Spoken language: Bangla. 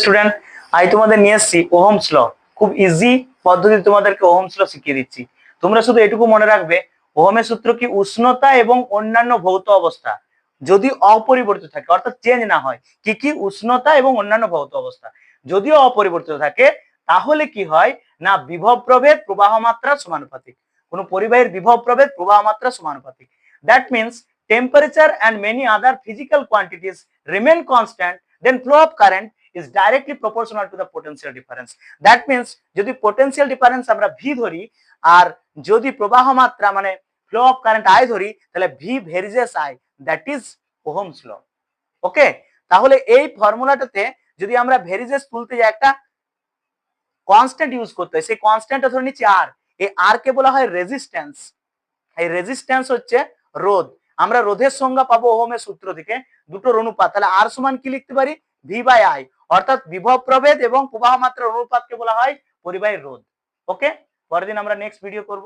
স্টুডেন্ট আই তোমাদের নিয়ে এসেছি ওহমস ল। খুব ইজি পদ্ধতিতে তোমাদেরকে ওহমস ল শিখিয়ে দিচ্ছি। তোমরা শুধু এটুকু মনে রাখবে, ওহমের সূত্র কি উষ্ণতা এবং অন্যান্য ভৌত অবস্থা যদি অপরিবর্তিত থাকে, অর্থাৎ চেঞ্জ না হয়, কি কি উষ্ণতা এবং অন্যান্য ভৌত অবস্থা যদিও অপরিবর্তিত থাকে, তাহলে কি হয় না বিভব প্রভেদ প্রবাহ মাত্রা সমানুপাতিক। কোন পরিবাহীর বিভব প্রভেদ প্রবাহ মাত্রা সমানুপাতিক। That means temperature and many other physical quantities remain constant, then flow of current is directly proportional to the potential difference. That means যদি potential difference আমরা v ধরি আর যদি প্রবাহ মাত্রা মানে flow of current I ধরি, তাহলে v varies I, that is Ohm's law. ওকে, তাহলে এই ফর্মুলাটাতে যদি আমরা ভেরিজেস তুলতে যাই, একটা কনস্ট্যান্ট ইউজ করতে হয়। সেই কনস্ট্যান্টটা ধরে নিচ্ছি আর। এই আর কে বলা হয় রেজিস্ট্যান্স। এই রেজিস্ট্যান্স হচ্ছে রোধ। আমরা রোধের সংজ্ঞা পাবো ওহমের সূত্র থেকে, দুটোর অনুপাত। তাহলে আর সমান কি লিখতে পারি, ভি বাই আই, অর্থাৎ বিভব প্রভেদ এবং প্রবাহ মাত্রার অনুপাতকে বলা হয় পরিবাহীর রোধ। ওকে, পরের দিন আমরা নেক্সট ভিডিও করব।